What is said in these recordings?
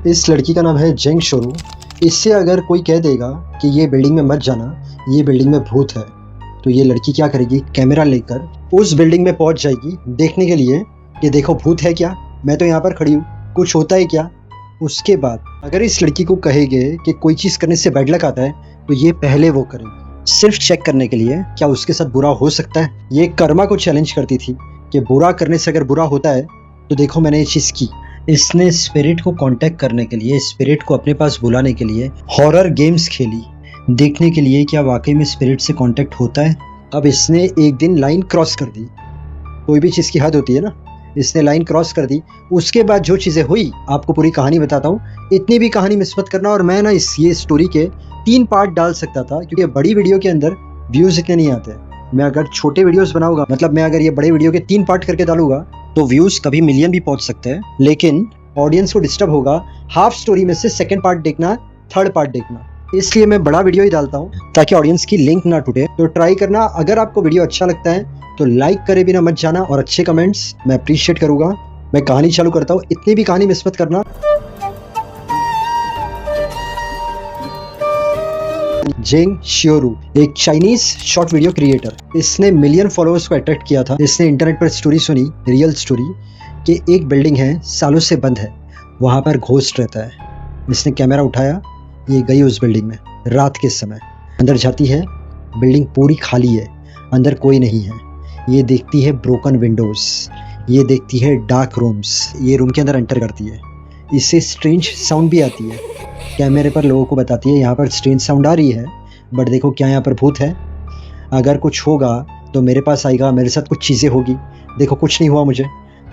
इस लड़की का नाम है जेंग शोरू। इससे अगर कोई कह देगा कि ये बिल्डिंग में मत जाना, ये बिल्डिंग में भूत है, तो ये लड़की क्या करेगी, कैमरा लेकर उस बिल्डिंग में पहुंच जाएगी देखने के लिए कि देखो भूत है क्या, मैं तो यहाँ पर खड़ी हूँ, कुछ होता है क्या। उसके बाद अगर इस लड़की को कहेंगे कि कोई चीज़ करने से बैड लक आता है, तो ये पहले वो करेगी, सिर्फ चेक करने के लिए क्या उसके साथ बुरा हो सकता है। ये कर्मा को चैलेंज करती थी कि बुरा करने से अगर बुरा होता है तो देखो मैंने ये चीज़ की। इसने स्पिरिट को कांटेक्ट करने के लिए, स्पिरिट को अपने पास बुलाने के लिए हॉरर गेम्स खेली, देखने के लिए क्या वाकई में स्पिरिट से कांटेक्ट होता है। अब इसने एक दिन लाइन क्रॉस कर दी, कोई भी चीज़ की हद होती है ना, इसने लाइन क्रॉस कर दी। उसके बाद जो चीज़ें हुई आपको पूरी कहानी बताता हूँ, इतनी भी कहानी मिस मत करना। और मैं ना ये स्टोरी के 3 पार्ट डाल सकता था, क्योंकि बड़ी वीडियो के अंदर व्यूज़ इतने नहीं आते। मैं अगर छोटे वीडियोस बनाऊंगा, मतलब मैं अगर ये बड़े वीडियो के 3 पार्ट करके डालूंगा, तो व्यूज़ कभी मिलियन भी पहुंच सकते हैं, लेकिन ऑडियंस को डिस्टर्ब होगा। हाफ स्टोरी में से सेकेंड पार्ट देखना, थर्ड पार्ट देखना, इसलिए मैं बड़ा वीडियो ही डालता हूँ ताकि ऑडियंस की लिंक ना टूटे। तो ट्राई करना, अगर आपको वीडियो अच्छा लगता है तो लाइक करे बिना मत जाना, और अच्छे कमेंट्स मैं अप्रिशिएट करूंगा। मैं कहानी चालू करता हूँ, इतनी भी कहानी मिस मत करना। जेंग शियोरू एक चाइनीज शॉर्ट वीडियो क्रिएटर, इसने मिलियन फॉलोअर्स को अट्रैक्ट किया था। इसने इंटरनेट पर स्टोरी सुनी, रियल स्टोरी, कि एक बिल्डिंग है सालों से बंद है, वहाँ पर घोस्ट रहता है। इसने कैमरा उठाया, ये गई उस बिल्डिंग में रात के समय, अंदर जाती है, बिल्डिंग पूरी खाली है, अंदर कोई नहीं है। ये देखती है ब्रोकन विंडोज़, ये देखती है डार्क रूम्स, ये रूम के अंदर एंटर करती है। इससे स्ट्रेंज साउंड भी आती है, कैमरे पर लोगों को बताती है यहाँ पर स्ट्रेंज साउंड आ रही है, बट देखो क्या यहाँ पर भूत है, अगर कुछ होगा तो मेरे पास आएगा, मेरे साथ कुछ चीज़ें होगी, देखो कुछ नहीं हुआ मुझे।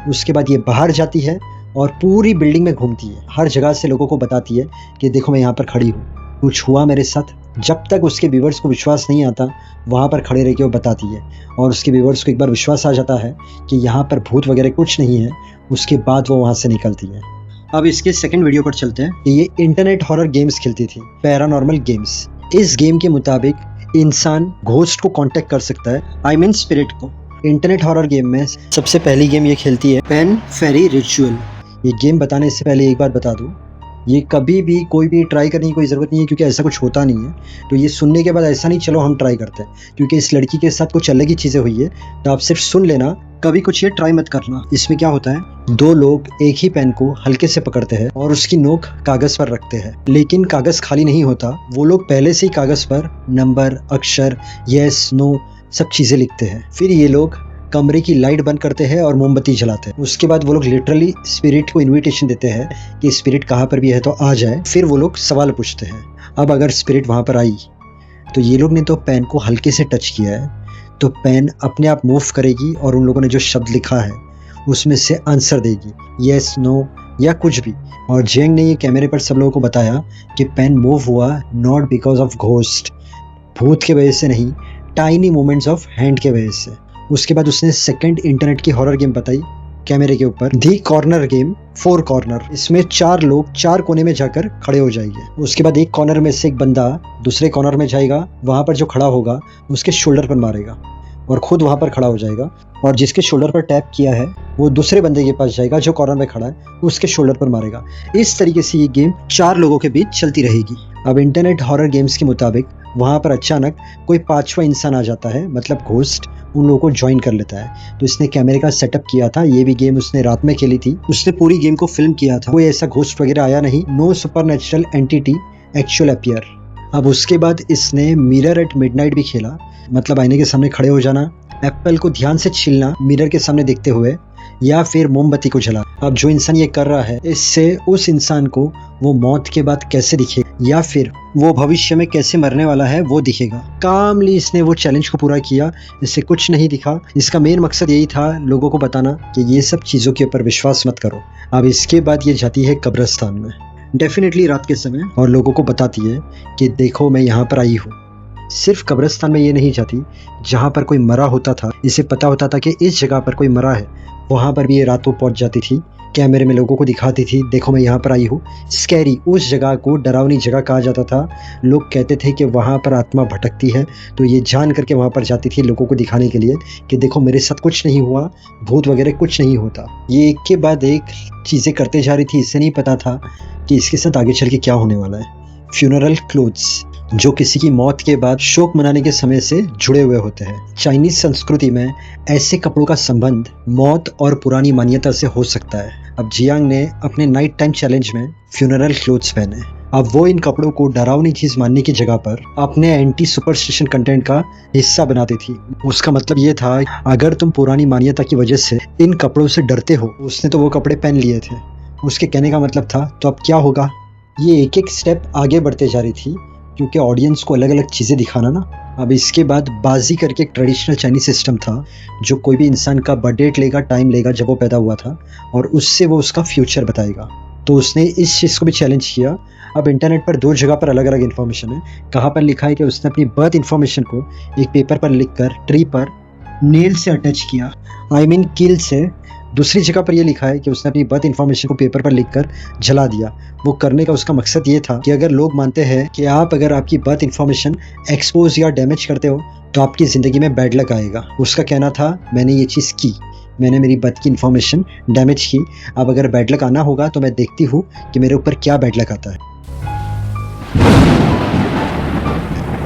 उसके बाद ये बाहर जाती है और पूरी बिल्डिंग में घूमती है, हर जगह से लोगों को बताती है कि देखो मैं यहाँ पर खड़ी हूँ, कुछ हुआ मेरे साथ। जब तक उसके व्यूवर्स को विश्वास नहीं आता, वहाँ पर खड़े रह के वो बताती है, और उसके व्यूवर्स को एक बार विश्वास आ जाता है कि यहाँ पर भूत वगैरह कुछ नहीं है, उसके बाद वो वहाँ से निकलती है। अब इसके सेकंड वीडियो पर चलते हैं कि ये इंटरनेट हॉरर गेम्स खेलती थी, पैरानॉर्मल गेम्स। इस गेम के मुताबिक इंसान घोस्ट को कांटेक्ट कर सकता है, आई मीन स्पिरिट को। इंटरनेट हॉरर गेम में सबसे पहली गेम ये खेलती है पेन फेरी रिचुअल। ये गेम बताने से पहले एक बात बता दूं, ये कभी भी कोई भी ट्राई करने की कोई ज़रूरत नहीं है, क्योंकि ऐसा कुछ होता नहीं है। तो ये सुनने के बाद ऐसा नहीं चलो हम ट्राई करते हैं, क्योंकि इस लड़की के साथ कुछ अलग ही चीज़ें हुई है, तो आप सिर्फ सुन लेना, कभी कुछ ये ट्राई मत करना। इसमें क्या होता है, 2 लोग एक ही पेन को हल्के से पकड़ते हैं और उसकी नोक कागज पर रखते हैं, लेकिन कागज खाली नहीं होता, वो लोग पहले से ही कागज पर नंबर, अक्षर, यस, नो सब चीज़ें लिखते हैं। फिर ये लोग कमरे की लाइट बंद करते हैं और मोमबत्ती जलाते हैं। उसके बाद वो लोग लिटरली स्पिरिट को इनविटेशन देते हैं कि स्पिरिट कहाँ पर भी है तो आ जाए। फिर वो लोग सवाल पूछते हैं। अब अगर स्पिरिट वहाँ पर आई तो ये लोग ने तो पेन को हल्के से टच किया है, तो पेन अपने आप मूव करेगी और उन लोगों ने जो शब्द लिखा है उसमें से आंसर देगी, येस, नो या कुछ भी। और जेंग ने ये कैमरे पर सब लोगों को बताया कि पेन मूव हुआ नॉट बिकॉज ऑफ घोस्ट, भूत के वजह से नहीं, टाइनी मूवमेंट्स ऑफ हैंड के वजह से। उसके बाद उसने सेकंड इंटरनेट की हॉरर गेम बताई कैमरे के ऊपर, दी कॉर्नर गेम 4 कॉर्नर। इसमें 4 लोग 4 कोने में जाकर खड़े हो जाएंगे। उसके बाद एक कॉर्नर में से एक बंदा दूसरे कॉर्नर में जाएगा, वहां पर जो खड़ा होगा उसके शोल्डर पर मारेगा और खुद वहां पर खड़ा हो जाएगा, और जिसके शोल्डर पर टैप किया है वो दूसरे बंदे के पास जाएगा जो कॉर्नर में खड़ा है, उसके शोल्डर पर मारेगा। इस तरीके से ये गेम 4 लोगों के बीच चलती रहेगी। अब इंटरनेट हॉरर गेम्स के मुताबिक वहाँ पर अचानक कोई 5वां इंसान आ जाता है, मतलब घोस्ट उन लोगों को ज्वाइन कर लेता है। तो इसने कैमरे का सेटअप किया था, ये भी गेम उसने रात में खेली थी, उसने पूरी गेम को फिल्म किया था। कोई ऐसा घोस्ट वगैरह आया नहीं, no supernatural entity actual appear. अब उसके बाद इसने मिरर एट मिडनाइट भी खेला, मतलब आईने के सामने खड़े हो जाना, एप्पल को ध्यान से छीलना मिरर के सामने देखते हुए, या फिर मोमबत्ती को जला। अब जो इंसान ये कर रहा है, इससे उस इंसान को वो मौत के बाद कैसे दिखेगा या फिर वो भविष्य में कैसे मरने वाला है वो दिखेगा। कामली इसने वो चैलेंज को पूरा किया, इससे कुछ नहीं दिखा। इसका मेन मकसद यही था लोगों को बताना कि ये सब चीज़ों के ऊपर विश्वास मत करो। अब इसके बाद ये जाती है कब्रिस्तान में, डेफिनेटली रात के समय, और लोगों को बताती है कि देखो मैं यहाँ पर आई हूँ। सिर्फ कब्रिस्तान में ये नहीं जाती, जहाँ पर कोई मरा होता था, इसे पता होता था कि इस जगह पर कोई मरा है, वहाँ पर भी ये रात को पहुँच जाती थी कैमरे में लोगों को दिखाती थी, देखो मैं यहाँ पर आई हूँ। स्कैरी, उस जगह को डरावनी जगह कहा जाता था। लोग कहते थे कि वहाँ पर आत्मा भटकती है, तो ये जान करके वहाँ पर जाती थी लोगों को दिखाने के लिए कि देखो मेरे साथ कुछ नहीं हुआ, भूत वगैरह कुछ नहीं होता। ये एक के बाद एक चीज़ें करते जा रही थी, इससे नहीं पता था कि इसके साथ आगे चल के क्या होने वाला है। फ्यूनरल क्लोथ्स, जो किसी की मौत के बाद शोक मनाने के समय से जुड़े हुए होते हैं। चाइनीज संस्कृति में ऐसे कपड़ों का संबंध मौत और पुरानी मान्यता से हो सकता है। अब जियांग ने अपने नाइट टाइम चैलेंज में फ्यूनरल क्लोथ्स पहने। अब वो इन कपड़ों को डरावनी चीज मानने की जगह पर अपने एंटी सुपरस्टिशन कंटेंट का हिस्सा बनाती थी। उसका मतलब ये था, अगर तुम पुरानी मान्यता की वजह से इन कपड़ों से डरते हो, उसने तो वो कपड़े पहन लिए थे, उसके कहने का मतलब था तो अब क्या होगा। ये एक एक स्टेप आगे बढ़ते जा रही थी, क्योंकि ऑडियंस को अलग अलग चीज़ें दिखाना ना। अब इसके बाद बाजी करके एक ट्रेडिशनल चाइनीज सिस्टम था, जो कोई भी इंसान का बर्थ डेट लेगा, टाइम लेगा जब वो पैदा हुआ था, और उससे वो उसका फ्यूचर बताएगा। तो उसने इस चीज़ को भी चैलेंज किया। अब इंटरनेट पर 2 जगह पर अलग अलग इन्फॉर्मेशन है। कहाँ पर लिखा है कि उसने अपनी बर्थ इन्फॉर्मेशन को एक पेपर पर लिखकर ट्री पर नेल से अटैच किया, आई मीन कील से। दूसरी जगह पर यह लिखा है कि उसने अपनी बर्थ इन्फॉर्मेशन को पेपर पर लिखकर जला दिया। वो करने का उसका मकसद ये था कि अगर लोग मानते हैं कि अगर आपकी बर्थ इन्फॉर्मेशन एक्सपोज या डैमेज करते हो तो आपकी ज़िंदगी में बैड लक आएगा। उसका कहना था, मैंने ये चीज़ की, मैंने मेरी बर्थ की इन्फॉर्मेशन डैमेज की, अब अगर बैड लक आना होगा तो मैं देखती हूँ कि मेरे ऊपर क्या बैड लक आता है।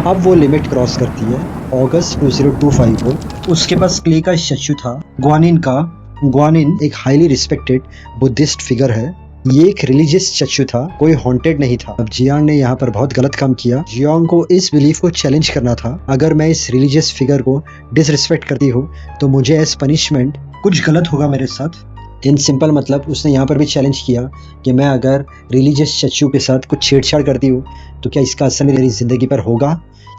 अब वो लिमिट क्रॉस करती है अगस्त 2025 को। उसके पास क्ले का स्टैच्यू था ग्वानिन का। ग्वानिन एक हाईली रिस्पेक्टेड बुद्धिस्ट फिगर है। ये एक रिलीजियस स्टैच्यू था, कोई हॉन्टेड नहीं था। अब जियांग ने यहाँ पर बहुत गलत काम किया। जियांग को इस बिलीफ को चैलेंज करना था, अगर मैं इस रिलीजियस फिगर को डिसरिस्पेक्ट करती हूँ तो मुझे एज पनिशमेंट कुछ गलत होगा मेरे साथ। इन सिंपल मतलब उसने यहाँ पर भी चैलेंज किया कि मैं अगर रिलीजियस स्टैच्यू के साथ कुछ छेड़छाड़ करती हूँ तो क्या इसका असर मेरी ज़िंदगी पर होगा,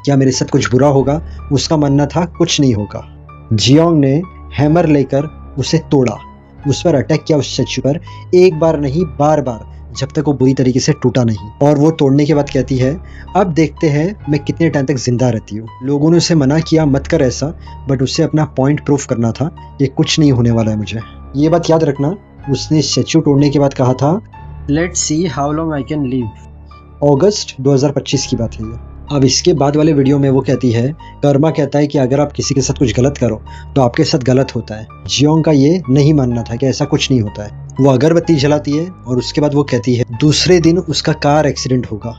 क्या मेरे साथ कुछ बुरा होगा। उसका मानना था कुछ नहीं होगा। जियांग ने हैमर लेकर उसे तोड़ा, उस पर अटैक किया, उस स्टैच्यू पर, एक बार नहीं बार बार, जब तक वो बुरी तरीके से टूटा नहीं। और वो तोड़ने के बाद कहती है, अब देखते हैं मैं कितने टाइम तक जिंदा रहती हूँ। लोगों ने उसे मना किया मत कर ऐसा, बट उसे अपना पॉइंट प्रूफ करना था, ये कुछ नहीं होने वाला है मुझे। ये बात याद रखना। उसने स्टैच्यू तोड़ने के बाद कहा था, let's see how long I can live. अगस्त 2025 की बात है ये। अब इसके बाद वाले वीडियो में वो कहती है, कर्मा कहता है कि अगर आप किसी के साथ कुछ गलत करो तो आपके साथ गलत होता है। जियोंग का ये नहीं मानना था कि ऐसा कुछ नहीं होता है। वो अगरबत्ती जलाती है और उसके बाद वो कहती है दूसरे दिन उसका कार एक्सीडेंट होगा।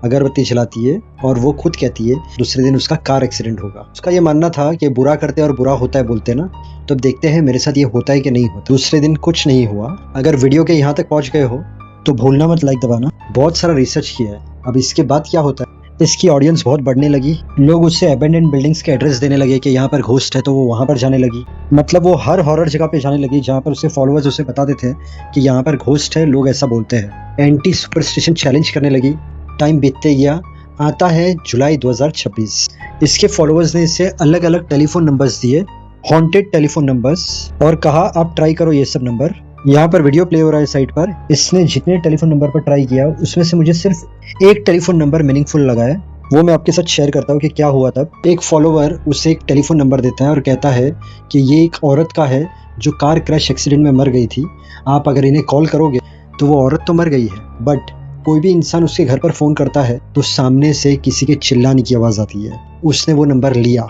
अगरबत्ती जलाती है और वो खुद कहती है दूसरे दिन उसका कार एक्सीडेंट होगा। उसका ये मानना था कि बुरा करते और बुरा होता है बोलते ना, तो अब देखते हैं मेरे साथ ये होता है कि नहीं होता। दूसरे दिन कुछ नहीं हुआ। अगर वीडियो के यहाँ तक पहुँच गए हो तो भूलना मत लाइक दबाना। बहुत सारा रिसर्च किया है। अब इसके बाद क्या होता है, इसकी ऑडियंस बहुत बढ़ने लगी। लोग उससे अबेंडेंड बिल्डिंग्स के एड्रेस देने लगे कि यहाँ पर घोस्ट है, तो वो वहाँ पर जाने लगी। मतलब वो हर हॉरर जगह पे जाने लगी जहाँ पर उसके फॉलोअर्स उसे बताते थे कि यहाँ पर घोस्ट है, लोग ऐसा बोलते हैं। एंटी सुपरस्टिशन चैलेंज करने लगी। टाइम बीतते गया। आता है जुलाई 2026। इसके फॉलोअर्स ने इसे अलग अलग टेलीफोन नंबर्स दिए, हॉन्टेड टेलीफोन नंबर्स, और कहा आप ट्राई करो ये सब नंबर। यहाँ पर वीडियो प्ले हो रहा है साइट पर। इसने जितने टेलीफोन नंबर पर ट्राई किया उसमें से मुझे सिर्फ एक टेलीफोन नंबर मीनिंगफुल लगा है। वो मैं आपके साथ शेयर करता हूँ कि क्या हुआ तब। एक फॉलोवर उसे एक टेलीफोन नंबर देता है और कहता है कि ये एक औरत का है जो कार क्रैश एक्सीडेंट में मर गई थी। आप अगर इन्हें कॉल करोगे तो वो औरत तो मर गई है, बट कोई भी इंसान उसके घर पर फ़ोन करता है तो सामने से किसी के चिल्लाने की आवाज़ आती है। उसने वो नंबर लिया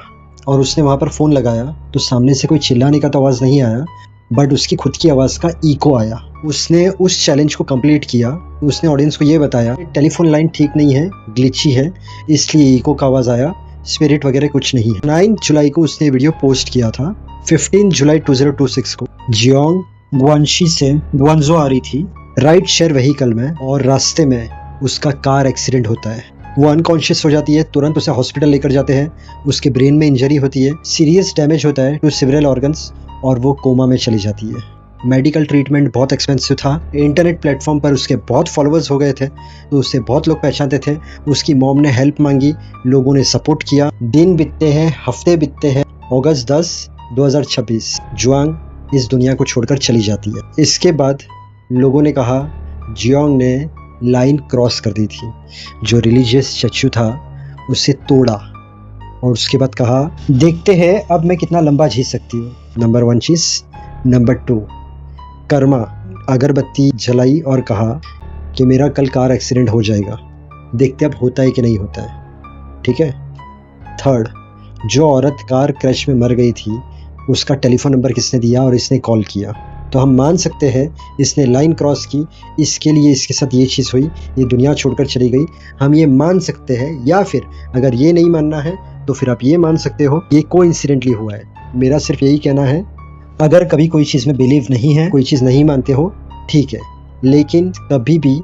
और उसने वहाँ पर फ़ोन लगाया तो सामने से कोई चिल्लाने का तो आवाज़ नहीं आया, बट उसकी खुद की आवाज़ का इको आया। उसने उस चैलेंज को कंप्लीट किया। उसने ऑडियंस को ये बताया टेलीफोन लाइन ठीक नहीं है, ग्लिची है, इसलिए इको का आवाज़ आया, स्पिरिट वगैरह कुछ नहीं है। 9 जुलाई को उसने वीडियो पोस्ट किया था। 15 जुलाई 2026 को जियोंग ग्वानशी से ग्वांजो आ रही थी राइड शेयर व्हीकल में, और रास्ते में उसका कार एक्सीडेंट होता है। वो अनकॉन्शियस हो जाती है। तुरंत उसे हॉस्पिटल लेकर जाते हैं। उसके ब्रेन में इंजरी होती है, सीरियस डैमेज होता है टू सेवरल ऑर्गन्स, और वो कोमा में चली जाती है। मेडिकल ट्रीटमेंट बहुत एक्सपेंसिव था। इंटरनेट प्लेटफॉर्म पर उसके बहुत फॉलोअर्स हो गए थे, तो उससे बहुत लोग पहचानते थे। उसकी मॉम ने हेल्प मांगी, लोगों ने सपोर्ट किया। दिन बीतते हैं, हफ्ते बीतते हैं। अगस्त 10, 2026 जुआंग इस दुनिया को छोड़कर चली जाती है। इसके बाद लोगों ने कहा जियोंग ने लाइन क्रॉस कर दी थी। जो रिलीजियस स्टैच्यू था उसे तोड़ा, और उसके बाद कहा देखते हैं अब मैं कितना लंबा जी सकती हूँ। नंबर 1 चीज़। नंबर 2 कर्मा। अगरबत्ती जलाई और कहा कि मेरा कल कार एक्सीडेंट हो जाएगा, देखते अब होता है कि नहीं होता है। ठीक है। थर्ड, जो औरत कार क्रैश में मर गई थी उसका टेलीफोन नंबर किसने दिया और इसने कॉल किया। तो हम मान सकते हैं इसने लाइन क्रॉस की, इसके लिए इसके साथ ये चीज़ हुई, ये दुनिया छोड़कर चली गई, हम ये मान सकते हैं। या फिर अगर ये नहीं मानना है तो फिर आप ये मान सकते हो ये कोइंसिडेंटली हुआ है। मेरा सिर्फ यही कहना है, अगर कभी कोई चीज़ में बिलीव नहीं है, कोई चीज़ नहीं मानते हो, ठीक है, लेकिन कभी भी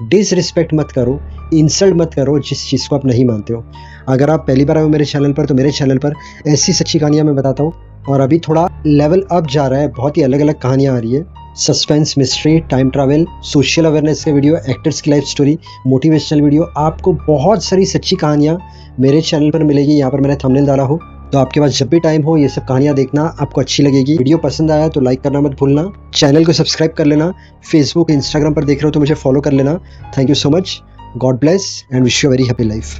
डिसरिस्पेक्ट मत करो, इंसल्ट मत करो जिस चीज़ को आप नहीं मानते हो। अगर आप पहली बार आए हो मेरे चैनल पर, तो मेरे चैनल पर ऐसी सच्ची कहानियाँ मैं बताता हूँ। और अभी थोड़ा लेवल अप जा रहा है, बहुत ही अलग अलग कहानियाँ आ रही है। Suspense, mystery, time travel, social awareness के वीडियो, एक्टर्स की लाइफ स्टोरी, मोटिवेशनल वीडियो, आपको बहुत सारी सच्ची कहानियाँ मेरे चैनल पर मिलेगी। यहाँ पर मैंने थंबनेल डाला हो, तो आपके पास जब भी टाइम हो ये सब कहानियाँ देखना, आपको अच्छी लगेगी। वीडियो पसंद आया तो लाइक करना मत भूलना, चैनल को सब्सक्राइब कर लेना, फेसबुक इंस्टाग्राम पर देख रहे हो तो मुझे फॉलो कर लेना। Thank you so much, God bless and wish you very happy life.